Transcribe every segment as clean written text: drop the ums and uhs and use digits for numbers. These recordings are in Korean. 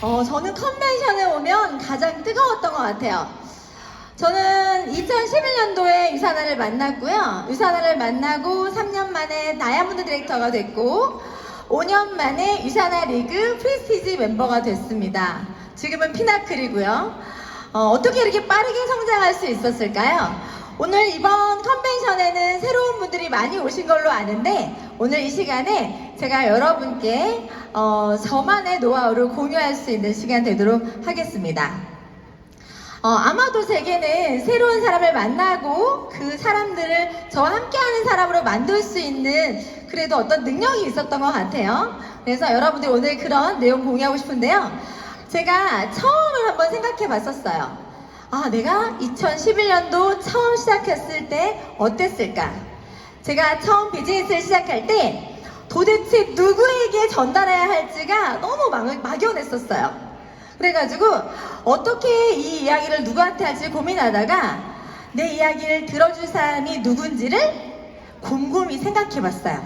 저는 컨벤션에 오면 가장 뜨거웠던 것 같아요. 저는 2011년도에 유사나를 만났고요. 유사나를 만나고 3년 만에 다이아몬드 디렉터가 됐고 5년 만에 유사나 리그 프리스티지 멤버가 됐습니다. 지금은 피나클이고요. 어떻게 이렇게 빠르게 성장할 수 있었을까요? 오늘 이번 컨벤션에는 새로운 분들이 많이 오신 걸로 아는데 오늘 이 시간에 제가 여러분께 저만의 노하우를 공유할 수 있는 시간 되도록 하겠습니다. 아마도 제게는 새로운 사람을 만나고 그 사람들을 저와 함께하는 사람으로 만들 수 있는 그래도 어떤 능력이 있었던 것 같아요. 그래서 여러분들 오늘 그런 내용 공유하고 싶은데요. 제가 처음을 한번 생각해 봤었어요. 내가 2011년도 처음 시작했을 때 어땠을까? 제가 처음 비즈니스를 시작할 때 도대체 누구에게 전달해야 할지가 너무 막연했었어요. 그래가지고 어떻게 이 이야기를 누구한테 할지 고민하다가 내 이야기를 들어줄 사람이 누군지를 곰곰이 생각해봤어요.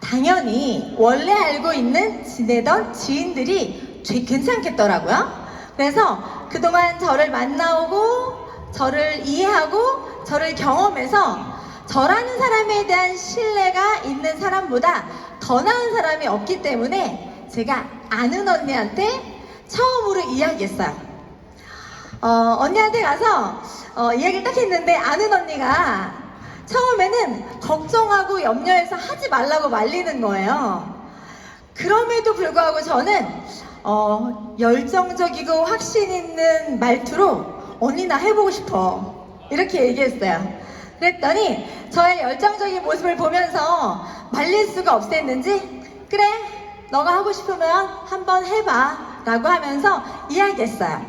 당연히 원래 알고 있는 지내던 지인들이 괜찮겠더라고요. 그래서 그동안 저를 만나오고 저를 이해하고 저를 경험해서 저라는 사람에 대한 신뢰가 있는 사람보다 더 나은 사람이 없기 때문에 제가 아는 언니한테 처음으로 이야기했어요. 언니한테 가서 이야기를 딱 했는데 아는 언니가 처음에는 걱정하고 염려해서 하지 말라고 말리는 거예요. 그럼에도 불구하고 저는 열정적이고 확신 있는 말투로 언니 나 해보고 싶어 이렇게 얘기했어요. 그랬더니 저의 열정적인 모습을 보면서 말릴 수가 없었는지 그래 너가 하고 싶으면 한번 해봐 라고 하면서 이야기했어요.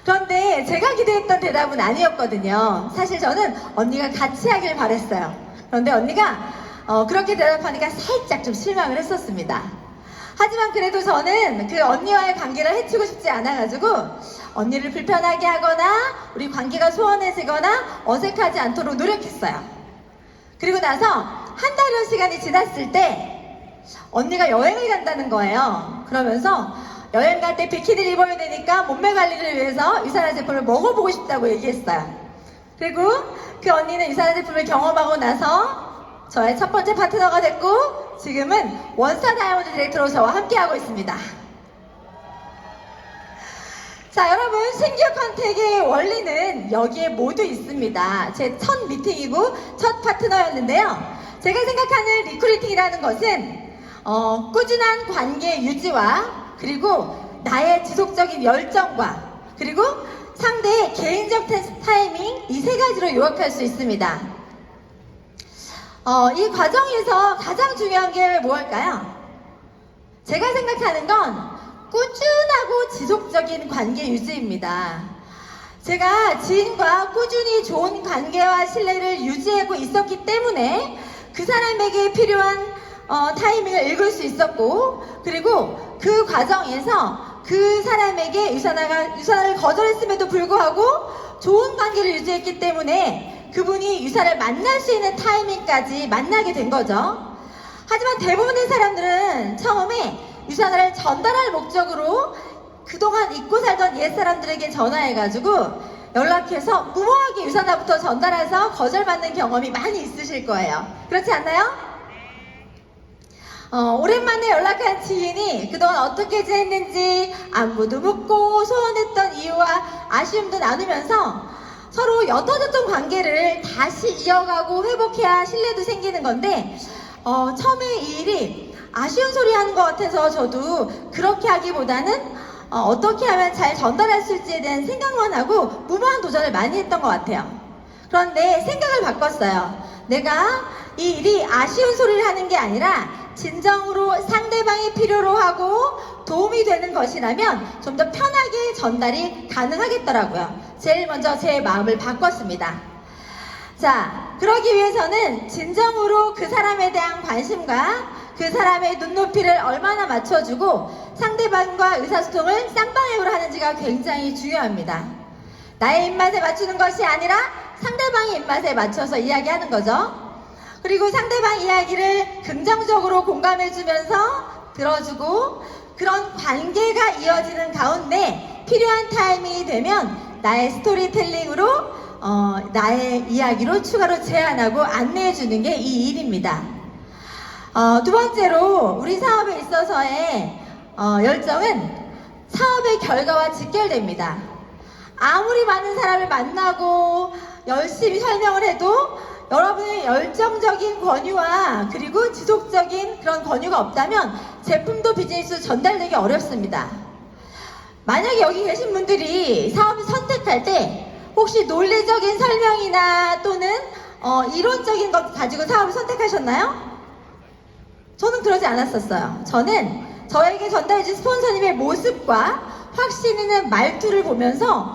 그런데 제가 기대했던 대답은 아니었거든요. 사실 저는 언니가 같이 하길 바랬어요. 그런데 언니가 그렇게 대답하니까 살짝 좀 실망을 했었습니다. 하지만 그래도 저는 그 언니와의 관계를 해치고 싶지 않아가지고 언니를 불편하게 하거나 우리 관계가 소원해지거나 어색하지 않도록 노력했어요. 그리고 나서 한 달여 시간이 지났을 때 언니가 여행을 간다는 거예요. 그러면서 여행 갈 때 비키니를 입어야 되니까 몸매 관리를 위해서 유산화 제품을 먹어보고 싶다고 얘기했어요. 그리고 그 언니는 유산화 제품을 경험하고 나서 저의 첫 번째 파트너가 됐고 지금은 원스타 다이아몬드 디렉터로 저와 함께하고 있습니다. 자, 여러분 신규 컨택의 원리는 여기에 모두 있습니다. 제 첫 미팅이고 첫 파트너였는데요. 제가 생각하는 리크루팅이라는 것은 꾸준한 관계 유지와 그리고 나의 지속적인 열정과 그리고 상대의 개인적 타이밍 이 세 가지로 요약할 수 있습니다. 이 과정에서 가장 중요한 게 무엇일까요? 제가 생각하는 건 꾸준하고 지속적인 관계 유지입니다. 제가 지인과 꾸준히 좋은 관계와 신뢰를 유지하고 있었기 때문에 그 사람에게 필요한 타이밍을 읽을 수 있었고 그리고 그 과정에서 그 사람에게 유산화를 거절했음에도 불구하고 좋은 관계를 유지했기 때문에 그분이 유산을 만날 수 있는 타이밍까지 만나게 된 거죠. 하지만 대부분의 사람들은 처음에 유산화를 전달할 목적으로 그동안 잊고 살던 옛사람들에게 전화해가지고 연락해서 무모하게 유산화부터 전달해서 거절받는 경험이 많이 있으실 거예요. 그렇지 않나요? 오랜만에 연락한 지인이 그동안 어떻게 지냈는지 안부도 묻고 소원했던 이유와 아쉬움도 나누면서 서로 옅어졌던 관계를 다시 이어가고 회복해야 신뢰도 생기는 건데 처음에 이 일이 아쉬운 소리 하는 것 같아서 저도 그렇게 하기보다는 어떻게 하면 잘 전달할 수 있을지에 대한 생각만 하고 무모한 도전을 많이 했던 것 같아요. 그런데 생각을 바꿨어요. 내가 이 일이 아쉬운 소리를 하는 게 아니라 진정으로 상대방이 필요로 하고 도움이 되는 것이라면 좀 더 편하게 전달이 가능하겠더라고요. 제일 먼저 제 마음을 바꿨습니다. 자, 그러기 위해서는 진정으로 그 사람에 대한 관심과 그 사람의 눈높이를 얼마나 맞춰주고 상대방과 의사소통을 쌍방향으로 하는지가 굉장히 중요합니다. 나의 입맛에 맞추는 것이 아니라 상대방의 입맛에 맞춰서 이야기하는 거죠. 그리고 상대방 이야기를 긍정적으로 공감해주면서 들어주고 그런 관계가 이어지는 가운데 필요한 타이밍이 되면 나의 스토리텔링으로 나의 이야기로 추가로 제안하고 안내해 주는 게 이 일입니다. 두 번째로 우리 사업에 있어서의 열정은 사업의 결과와 직결됩니다. 아무리 많은 사람을 만나고 열심히 설명을 해도 여러분의 열정적인 권유와 그리고 지속적인 그런 권유가 없다면 제품도 비즈니스도 전달되기 어렵습니다. 만약에 여기 계신 분들이 사업을 선택할 때 혹시 논리적인 설명이나 또는 이론적인 것 가지고 사업을 선택하셨나요? 저는 그러지 않았었어요. 저는 저에게 전달해준 스폰서님의 모습과 확신 있는 말투를 보면서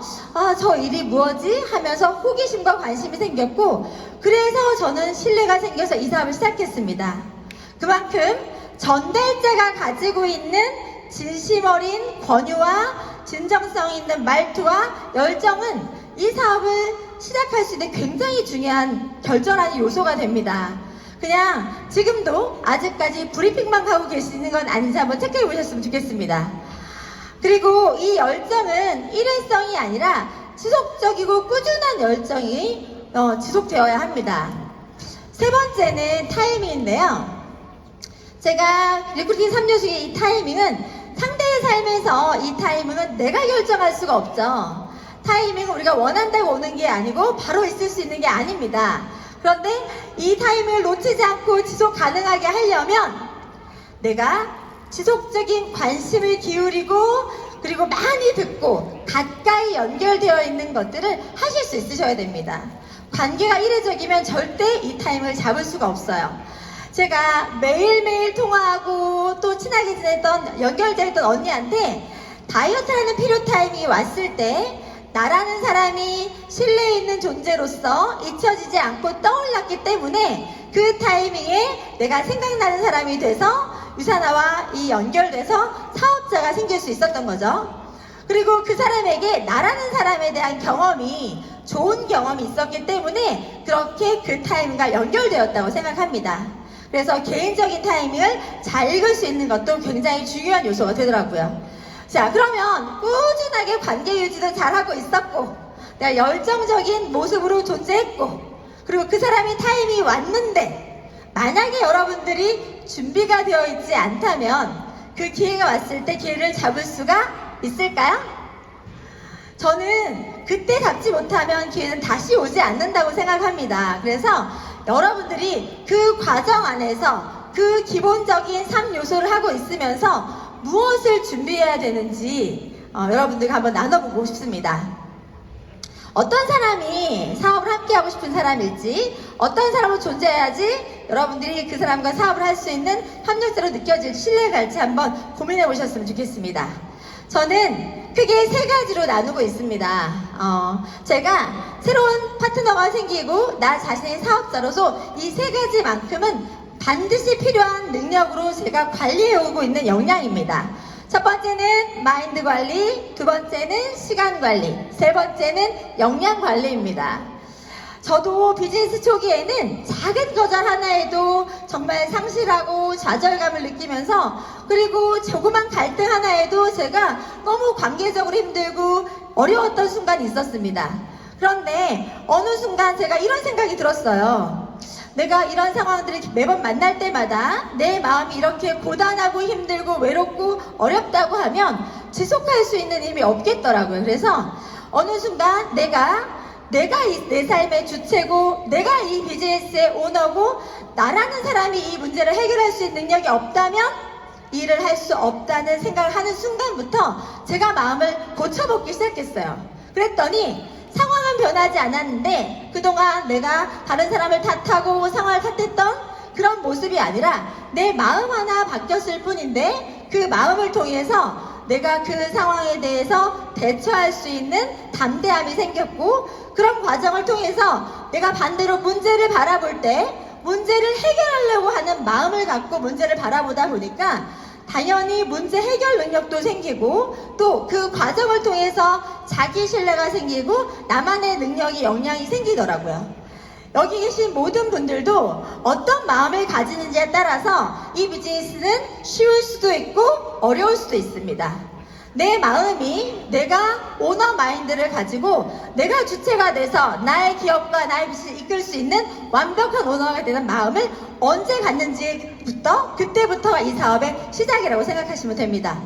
저 일이 뭐지? 하면서 호기심과 관심이 생겼고 그래서 저는 신뢰가 생겨서 이 사업을 시작했습니다. 그만큼 전달자가 가지고 있는 진심 어린 권유와 진정성 있는 말투와 열정은 이 사업을 시작할 수 있는 굉장히 중요한 결정하는 요소가 됩니다. 그냥 지금도 아직까지 브리핑만 하고 계시는 건 아닌지 한번 체크해 보셨으면 좋겠습니다. 그리고 이 열정은 일회성이 아니라 지속적이고 꾸준한 열정이 지속되어야 합니다. 세 번째는 타이밍인데요. 제가 리크루팅 3년 중에 이 타이밍은 상대의 삶에서 이 타이밍은 내가 결정할 수가 없죠. 타이밍은 우리가 원한다고 오는 게 아니고 바로 있을 수 있는 게 아닙니다. 그런데 이 타이밍을 놓치지 않고 지속 가능하게 하려면 내가 지속적인 관심을 기울이고 그리고 많이 듣고 가까이 연결되어 있는 것들을 하실 수 있으셔야 됩니다. 관계가 이례적이면 절대 이 타이밍을 잡을 수가 없어요. 제가 매일매일 통화하고 또 친하게 지냈던 연결되었던 언니한테 다이어트라는 필요 타이밍이 왔을 때 나라는 사람이 신뢰 있는 존재로서 잊혀지지 않고 떠올랐기 때문에 그 타이밍에 내가 생각나는 사람이 돼서 유사나와 이 연결돼서 사업자가 생길 수 있었던 거죠. 그리고 그 사람에게 나라는 사람에 대한 경험이 좋은 경험이 있었기 때문에 그렇게 그 타이밍과 연결되었다고 생각합니다. 그래서 개인적인 타이밍을 잘 읽을 수 있는 것도 굉장히 중요한 요소가 되더라고요. 자, 그러면 꾸준하게 관계 유지도 잘하고 있었고 내가 열정적인 모습으로 존재했고 그리고 그 사람이 타이밍이 왔는데 만약에 여러분들이 준비가 되어 있지 않다면 그 기회가 왔을 때 기회를 잡을 수가 있을까요? 저는 그때 잡지 못하면 기회는 다시 오지 않는다고 생각합니다. 그래서 여러분들이 그 과정 안에서 그 기본적인 3요소를 하고 있으면서 무엇을 준비해야 되는지 여러분들과 한번 나눠보고 싶습니다. 어떤 사람이 사업을 함께 하고 싶은 사람일지 어떤 사람으로 존재해야지 여러분들이 그 사람과 사업을 할 수 있는 협력자로 느껴질 신뢰가 갈지 한번 고민해 보셨으면 좋겠습니다. 저는 크게 세 가지로 나누고 있습니다. 제가 새로운 파트너가 생기고 나 자신의 사업자로서 이 세 가지만큼은 반드시 필요한 능력으로 제가 관리해오고 있는 역량입니다. 첫 번째는 마인드 관리, 두 번째는 시간 관리, 세 번째는 역량 관리입니다. 저도 비즈니스 초기에는 작은 거절 하나에도 정말 상실하고 좌절감을 느끼면서 그리고 조그만 갈등 하나에도 제가 너무 관계적으로 힘들고 어려웠던 순간이 있었습니다. 그런데 어느 순간 제가 이런 생각이 들었어요. 내가 이런 상황들을 매번 만날 때마다 내 마음이 이렇게 고단하고 힘들고 외롭고 어렵다고 하면 지속할 수 있는 힘이 없겠더라고요. 그래서 어느 순간 내가 내 삶의 주체고 내가 이 비즈니스의 오너고 나라는 사람이 이 문제를 해결할 수 있는 능력이 없다면 일을 할 수 없다는 생각을 하는 순간부터 제가 마음을 고쳐먹기 시작했어요. 그랬더니 상황은 변하지 않았는데 그동안 내가 다른 사람을 탓하고 상황을 탓했던 그런 모습이 아니라 내 마음 하나 바뀌었을 뿐인데 그 마음을 통해서 내가 그 상황에 대해서 대처할 수 있는 담대함이 생겼고 그런 과정을 통해서 내가 반대로 문제를 바라볼 때 문제를 해결하려고 하는 마음을 갖고 문제를 바라보다 보니까 당연히 문제 해결 능력도 생기고 또 그 과정을 통해서 자기 신뢰가 생기고 나만의 능력이 역량이 생기더라고요. 여기 계신 모든 분들도 어떤 마음을 가지는지에 따라서 이 비즈니스는 쉬울 수도 있고 어려울 수도 있습니다. 내 마음이 내가 오너 마인드를 가지고 내가 주체가 돼서 나의 기업과 나의 비즈니스를 이끌 수 있는 완벽한 오너가 되는 마음을 언제 갖는지부터 그때부터가 이 사업의 시작이라고 생각하시면 됩니다.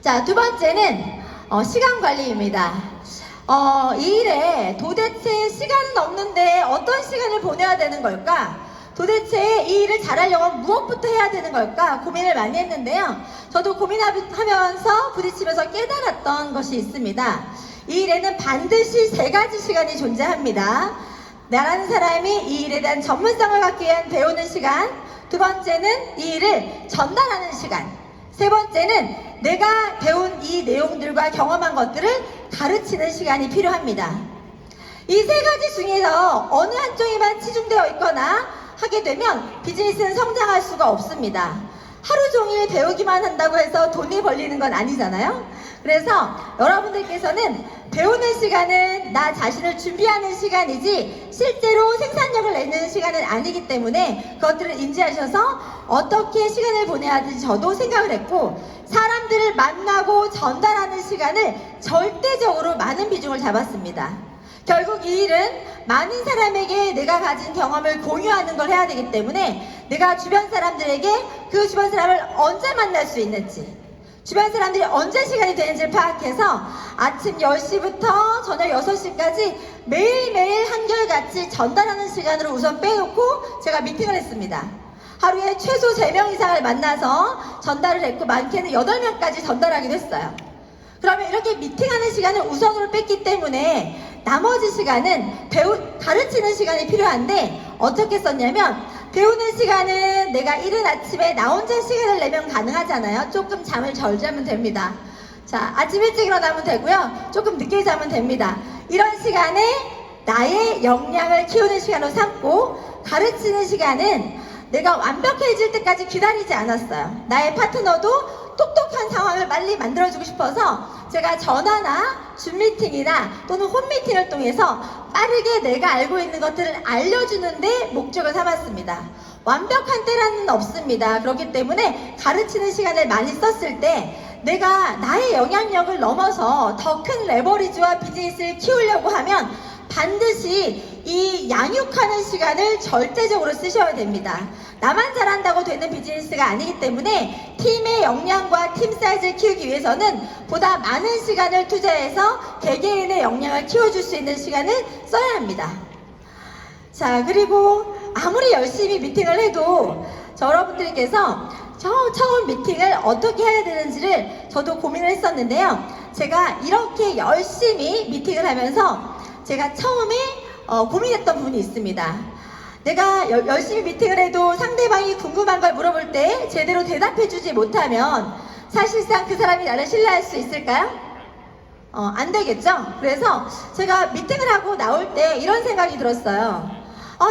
자, 두 번째는 시간 관리입니다. 이 일에 도대체 시간은 없는데 어떤 시간을 보내야 되는 걸까? 도대체 이 일을 잘하려면 무엇부터 해야 되는 걸까 고민을 많이 했는데요. 저도 고민하면서 부딪히면서 깨달았던 것이 있습니다. 이 일에는 반드시 세 가지 시간이 존재합니다. 나라는 사람이 이 일에 대한 전문성을 갖기 위한 배우는 시간, 두 번째는 이 일을 전달하는 시간, 세 번째는 내가 배운 이 내용들과 경험한 것들을 가르치는 시간이 필요합니다. 이 세 가지 중에서 어느 한쪽에만 치중되어 있거나 하게 되면 비즈니스는 성장할 수가 없습니다. 하루 종일 배우기만 한다고 해서 돈이 벌리는 건 아니잖아요. 그래서 여러분들께서는 배우는 시간은 나 자신을 준비하는 시간이지 실제로 생산력을 내는 시간은 아니기 때문에 그것들을 인지하셔서 어떻게 시간을 보내야 하는지 저도 생각을 했고, 사람들을 만나고 전달하는 시간을 절대적으로 많은 비중을 잡았습니다. 결국 이 일은 많은 사람에게 내가 가진 경험을 공유하는 걸 해야 되기 때문에 내가 주변 사람들에게 그 주변 사람을 언제 만날 수 있는지, 주변 사람들이 언제 시간이 되는지를 파악해서 아침 10시부터 저녁 6시까지 매일매일 한결같이 전달하는 시간으로 우선 빼놓고 제가 미팅을 했습니다. 하루에 최소 3명 이상을 만나서 전달을 했고 많게는 8명까지 전달하기도 했어요. 그러면 이렇게 미팅하는 시간을 우선으로 뺐기 때문에 나머지 시간은 가르치는 시간이 필요한데 어떻게 썼냐면, 배우는 시간은 내가 이른 아침에 나 혼자 시간을 내면 가능하잖아요. 조금 잠을 덜 자면 됩니다. 자, 아침 일찍 일어나면 되고요. 조금 늦게 자면 됩니다. 이런 시간에 나의 역량을 키우는 시간으로 삼고, 가르치는 시간은 내가 완벽해질 때까지 기다리지 않았어요. 나의 파트너도 똑똑한 상황을 빨리 만들어주고 싶어서 제가 전화나 줌 미팅이나 또는 홈 미팅을 통해서 빠르게 내가 알고 있는 것들을 알려주는 데 목적을 삼았습니다. 완벽한 때라는 없습니다. 그렇기 때문에 가르치는 시간을 많이 썼을 때 내가 나의 영향력을 넘어서 더 큰 레버리지와 비즈니스를 키우려고 하면 반드시 이 양육하는 시간을 절대적으로 쓰셔야 됩니다. 나만 잘한다고 되는 비즈니스가 아니기 때문에 팀의 역량과 팀 사이즈를 키우기 위해서는 보다 많은 시간을 투자해서 개개인의 역량을 키워줄 수 있는 시간을 써야 합니다. 자, 그리고 아무리 열심히 미팅을 해도 여러분들께서 처음 미팅을 어떻게 해야 되는지를 저도 고민을 했었는데요. 제가 이렇게 열심히 미팅을 하면서 제가 처음에 고민했던 부분이 있습니다. 내가 열심히 미팅을 해도 상대방이 궁금한 걸 물어볼 때 제대로 대답해주지 못하면 사실상 그 사람이 나를 신뢰할 수 있을까요? 안 되겠죠? 그래서 제가 미팅을 하고 나올 때 이런 생각이 들었어요.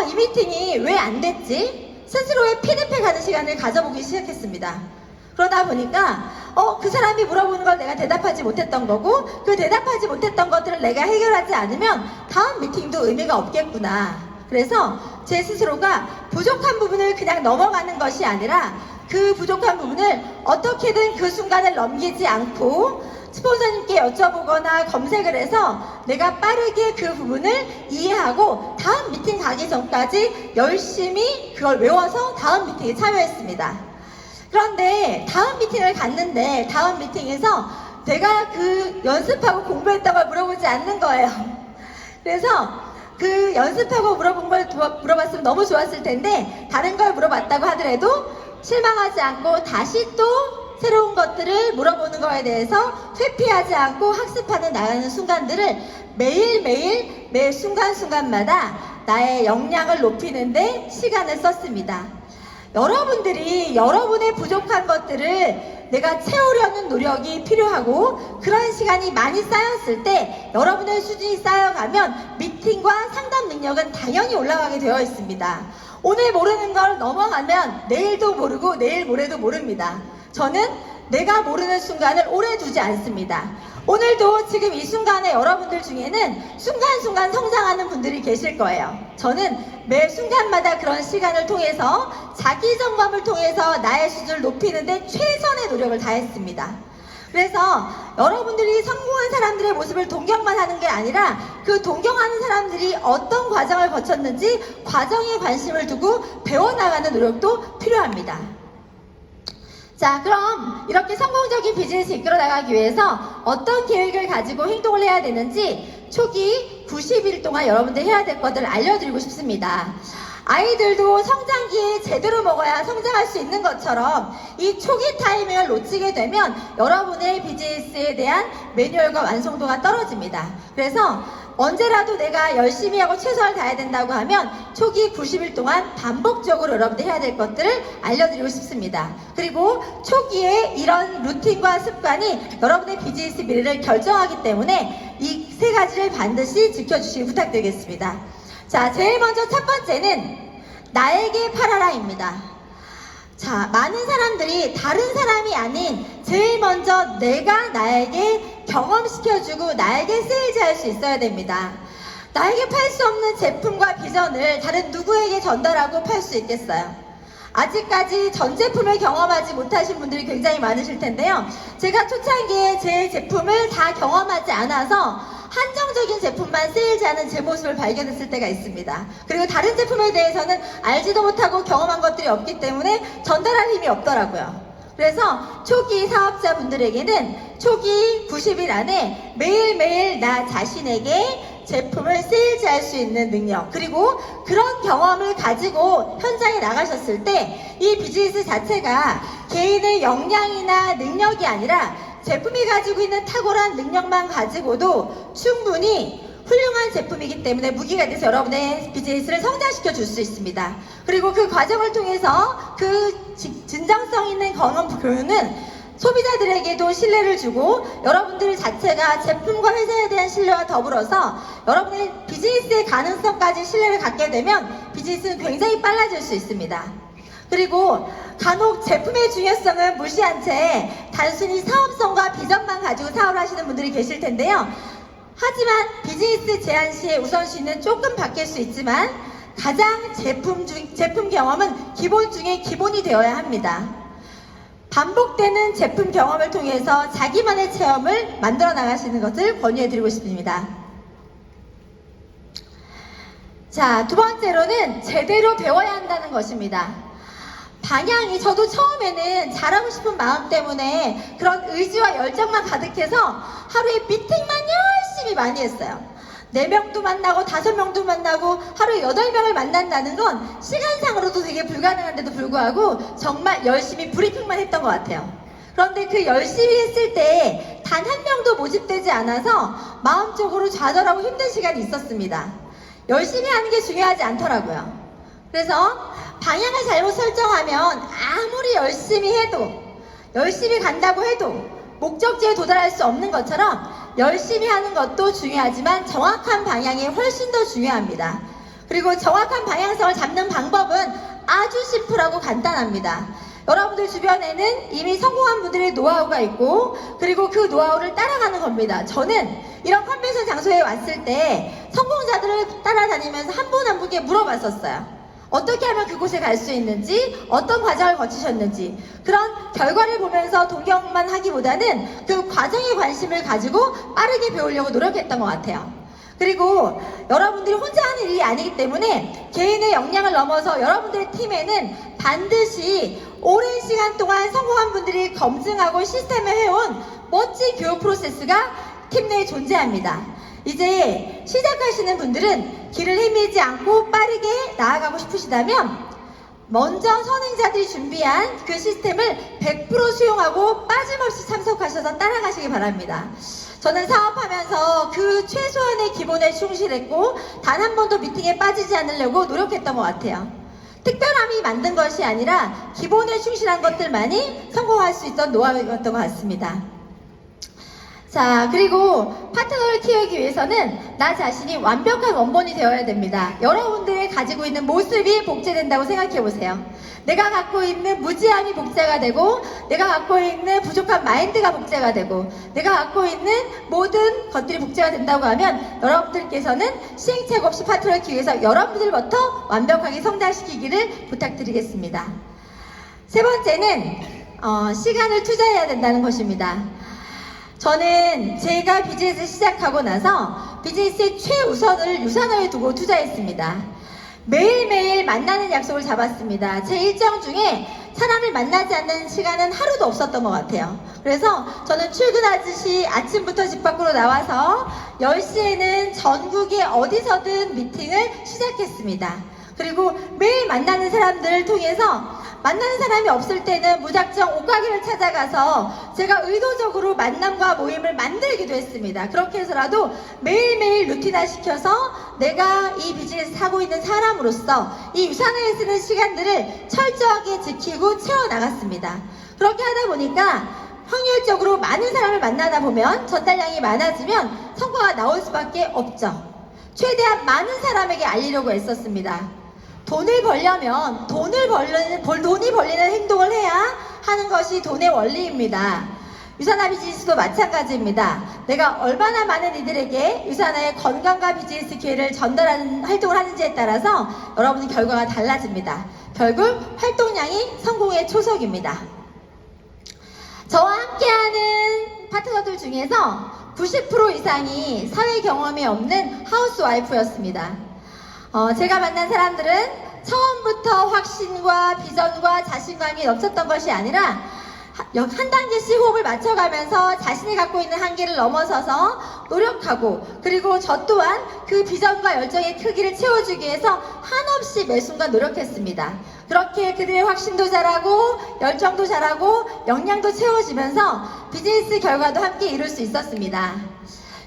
이 미팅이 왜 안 됐지? 스스로의 피드백하는 시간을 가져보기 시작했습니다. 그러다 보니까 그 사람이 물어보는 걸 내가 대답하지 못했던 거고, 그 대답하지 못했던 것들을 내가 해결하지 않으면 다음 미팅도 의미가 없겠구나. 그래서 제 스스로가 부족한 부분을 그냥 넘어가는 것이 아니라 그 부족한 부분을 어떻게든 그 순간을 넘기지 않고 스폰서님께 여쭤보거나 검색을 해서 내가 빠르게 그 부분을 이해하고 다음 미팅 가기 전까지 열심히 그걸 외워서 다음 미팅에 참여했습니다. 그런데 다음 미팅을 갔는데 다음 미팅에서 내가 그 연습하고 공부했던 걸 물어보지 않는 거예요. 그래서 그 연습하고 물어본 걸 물어봤으면 너무 좋았을 텐데 다른 걸 물어봤다고 하더라도 실망하지 않고 다시 또 새로운 것들을 물어보는 거에 대해서 회피하지 않고 학습하는 나가는 순간들을 매일매일 매 순간순간마다 나의 역량을 높이는데 시간을 썼습니다. 여러분들이 여러분의 부족한 것들을 내가 채우려는 노력이 필요하고, 그런 시간이 많이 쌓였을 때 여러분의 수준이 쌓여가면 미팅과 상담 능력은 당연히 올라가게 되어 있습니다. 오늘 모르는 걸 넘어가면 내일도 모르고 내일 모레도 모릅니다. 저는 내가 모르는 순간을 오래 두지 않습니다. 오늘도 지금 이 순간에 여러분들 중에는 순간순간 성장하는 분들이 계실 거예요. 저는 매 순간마다 그런 시간을 통해서 자기 점검을 통해서 나의 수준을 높이는 데 최선의 노력을 다했습니다. 그래서 여러분들이 성공한 사람들의 모습을 동경만 하는 게 아니라 그 동경하는 사람들이 어떤 과정을 거쳤는지 과정에 관심을 두고 배워나가는 노력도 필요합니다. 자, 그럼 이렇게 성공적인 비즈니스 이끌어 나가기 위해서 어떤 계획을 가지고 행동을 해야 되는지 초기 90일 동안 여러분들 해야 될 것들을 알려드리고 싶습니다. 아이들도 성장기에 제대로 먹어야 성장할 수 있는 것처럼 이 초기 타이밍을 놓치게 되면 여러분의 비즈니스에 대한 매뉴얼과 완성도가 떨어집니다. 그래서 언제라도 내가 열심히 하고 최선을 다해야 된다고 하면 초기 90일 동안 반복적으로 여러분들 해야 될 것들을 알려드리고 싶습니다. 그리고 초기에 이런 루틴과 습관이 여러분의 비즈니스 미래를 결정하기 때문에 이 세 가지를 반드시 지켜주시기 부탁드리겠습니다. 자, 제일 먼저 첫 번째는 나에게 팔아라입니다. 자, 많은 사람들이 다른 사람이 아닌 제일 먼저 내가 나에게 경험시켜주고 나에게 세일즈할 수 있어야 됩니다. 나에게 팔 수 없는 제품과 비전을 다른 누구에게 전달하고 팔 수 있겠어요? 아직까지 전 제품을 경험하지 못하신 분들이 굉장히 많으실 텐데요. 제가 초창기에 제 제품을 다 경험하지 않아서 한정적인 제품만 세일즈하는 제 모습을 발견했을 때가 있습니다. 그리고 다른 제품에 대해서는 알지도 못하고 경험한 것들이 없기 때문에 전달할 힘이 없더라고요. 그래서 초기 사업자분들에게는 초기 90일 안에 매일매일 나 자신에게 제품을 세일즈할 수 있는 능력, 그리고 그런 경험을 가지고 현장에 나가셨을 때 이 비즈니스 자체가 개인의 역량이나 능력이 아니라 제품이 가지고 있는 탁월한 능력만 가지고도 충분히 훌륭한 제품이기 때문에 무기가 돼서 여러분의 비즈니스를 성장시켜 줄 수 있습니다. 그리고 그 과정을 통해서 그 진정성 있는 경험 교육은 소비자들에게도 신뢰를 주고 여러분들 자체가 제품과 회사에 대한 신뢰와 더불어서 여러분의 비즈니스의 가능성까지 신뢰를 갖게 되면 비즈니스는 굉장히 빨라질 수 있습니다. 그리고 간혹 제품의 중요성은 무시한 채 단순히 사업성과 비전만 가지고 사업을 하시는 분들이 계실 텐데요. 하지만 비즈니스 제한 시에 우선순위는 조금 바뀔 수 있지만 가장 제품 경험은 기본 중에 기본이 되어야 합니다. 반복되는 제품 경험을 통해서 자기만의 체험을 만들어 나가시는 것을 권유해드리고 싶습니다. 자, 두 번째로는 제대로 배워야 한다는 것입니다. 방향이 저도 처음에는 잘하고 싶은 마음 때문에 그런 의지와 열정만 가득해서 하루에 미팅만 열심히 많이 했어요. 4명도 만나고 5명도 만나고 하루에 8명을 만난다는 건 시간상으로도 되게 불가능한데도 불구하고 정말 열심히 브리핑만 했던 것 같아요. 그런데 그 열심히 했을 때 단 한 명도 모집되지 않아서 마음적으로 좌절하고 힘든 시간이 있었습니다. 열심히 하는 게 중요하지 않더라고요. 그래서 방향을 잘못 설정하면 아무리 열심히 해도, 열심히 간다고 해도 목적지에 도달할 수 없는 것처럼 열심히 하는 것도 중요하지만 정확한 방향이 훨씬 더 중요합니다. 그리고 정확한 방향성을 잡는 방법은 아주 심플하고 간단합니다. 여러분들 주변에는 이미 성공한 분들의 노하우가 있고 그리고 그 노하우를 따라가는 겁니다. 저는 이런 컨벤션 장소에 왔을 때 성공자들을 따라다니면서 한 분 한 분께 물어봤었어요. 어떻게 하면 그곳에 갈 수 있는지, 어떤 과정을 거치셨는지, 그런 결과를 보면서 동경만 하기보다는 그 과정에 관심을 가지고 빠르게 배우려고 노력했던 것 같아요. 그리고 여러분들이 혼자 하는 일이 아니기 때문에 개인의 역량을 넘어서 여러분들의 팀에는 반드시 오랜 시간 동안 성공한 분들이 검증하고 시스템을 해온 멋진 교육 프로세스가 팀 내에 존재합니다. 이제 시작하시는 분들은 길을 헤매지 않고 빠르게 나아가고 싶으시다면 먼저 선행자들이 준비한 그 시스템을 100% 수용하고 빠짐없이 참석하셔서 따라가시기 바랍니다. 저는 사업하면서 그 최소한의 기본에 충실했고 단 한 번도 미팅에 빠지지 않으려고 노력했던 것 같아요. 특별함이 만든 것이 아니라 기본에 충실한 것들만이 성공할 수 있던 노하우였던 것 같습니다. 자, 그리고 파트너를 키우기 위해서는 나 자신이 완벽한 원본이 되어야 됩니다. 여러분들이 가지고 있는 모습이 복제된다고 생각해 보세요. 내가 갖고 있는 무지함이 복제가 되고, 내가 갖고 있는 부족한 마인드가 복제가 되고, 내가 갖고 있는 모든 것들이 복제가 된다고 하면 여러분들께서는 시행착오 없이 파트너를 키우기 위해서 여러분들부터 완벽하게 성장시키기를 부탁드리겠습니다. 세 번째는 시간을 투자해야 된다는 것입니다. 저는 제가 비즈니스 시작하고 나서 비즈니스의 최우선을 유산화에 두고 투자했습니다. 매일매일 만나는 약속을 잡았습니다. 제 일정 중에 사람을 만나지 않는 시간은 하루도 없었던 것 같아요. 그래서 저는 출근하듯이 아침부터 집 밖으로 나와서 10시에는 전국의 어디서든 미팅을 시작했습니다. 그리고 매일 만나는 사람들을 통해서 만나는 사람이 없을 때는 무작정 옷가게를 찾아가서 제가 의도적으로 만남과 모임을 만들기도 했습니다. 그렇게 해서라도 매일매일 루틴화 시켜서 내가 이 비즈니스 하고 있는 사람으로서 이 유산화에 쓰는 시간들을 철저하게 지키고 채워나갔습니다. 그렇게 하다 보니까 확률적으로 많은 사람을 만나다 보면 전달량이 많아지면 성과가 나올 수밖에 없죠. 최대한 많은 사람에게 알리려고 애썼습니다. 돈을 벌려면 돈이 벌리는 행동을 해야 하는 것이 돈의 원리입니다. 유산화 비즈니스도 마찬가지입니다. 내가 얼마나 많은 이들에게 유산화의 건강과 비즈니스 기회를 전달하는 활동을 하는지에 따라서 여러분의 결과가 달라집니다. 결국 활동량이 성공의 초석입니다. 저와 함께하는 파트너들 중에서 90% 이상이 사회 경험이 없는 하우스와이프였습니다. 제가 만난 사람들은 처음부터 확신과 비전과 자신감이 넘쳤던 것이 아니라 한 단계씩 호흡을 맞춰가면서 자신이 갖고 있는 한계를 넘어서서 노력하고, 그리고 저 또한 그 비전과 열정의 크기를 채워주기 위해서 한없이 매 순간 노력했습니다. 그렇게 그들의 확신도 자라고 열정도 자라고 역량도 채워지면서 비즈니스 결과도 함께 이룰 수 있었습니다.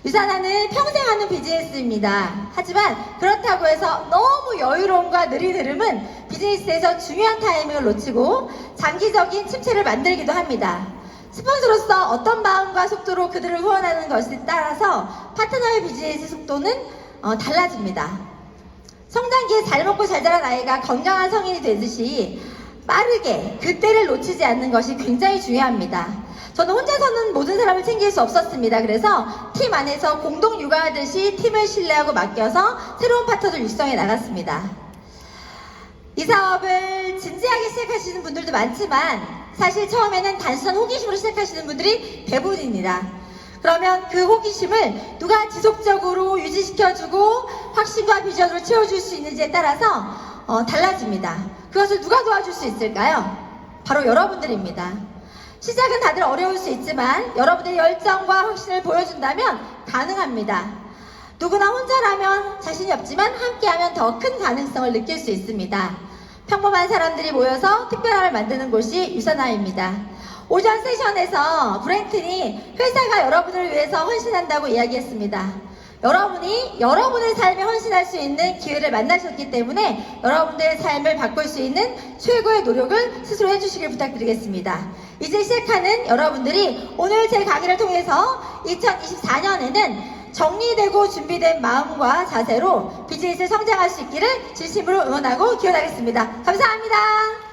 유산화는 평생 하는 비즈니스입니다. 하지만 그렇다고 해서 너무 여유로움과 느린 흐름은 비즈니스에서 중요한 타이밍을 놓치고 장기적인 침체를 만들기도 합니다. 스폰서로서 어떤 마음과 속도로 그들을 후원하는 것에 따라서 파트너의 비즈니스 속도는 달라집니다. 성장기에 잘 먹고 잘 자란 아이가 건강한 성인이 되듯이 빠르게 그때를 놓치지 않는 것이 굉장히 중요합니다. 저는 혼자서는 모든 사람을 챙길 수 없었습니다. 그래서 팀 안에서 공동 육아하듯이 팀을 신뢰하고 맡겨서 새로운 파트너를 육성해 나갔습니다. 이 사업을 진지하게 시작하시는 분들도 많지만 사실 처음에는 단순한 호기심으로 시작하시는 분들이 대부분입니다. 그러면 그 호기심을 누가 지속적으로 유지시켜주고 확신과 비전으로 채워줄 수 있는지에 따라서 달라집니다. 그것을 누가 도와줄 수 있을까요? 바로 여러분들입니다. 시작은 다들 어려울 수 있지만 여러분의 열정과 확신을 보여준다면 가능합니다. 누구나 혼자라면 자신이 없지만 함께하면 더 큰 가능성을 느낄 수 있습니다. 평범한 사람들이 모여서 특별함을 만드는 곳이 유산화입니다. 오전 세션에서 브랭튼이 회사가 여러분을 위해서 헌신한다고 이야기했습니다. 여러분이 여러분의 삶에 헌신할 수 있는 기회를 만나셨기 때문에 여러분들의 삶을 바꿀 수 있는 최고의 노력을 스스로 해주시길 부탁드리겠습니다. 이제 시작하는 여러분들이 오늘 제 강의를 통해서 2024년에는 정리되고 준비된 마음과 자세로 비즈니스를 성장할 수 있기를 진심으로 응원하고 기원하겠습니다. 감사합니다.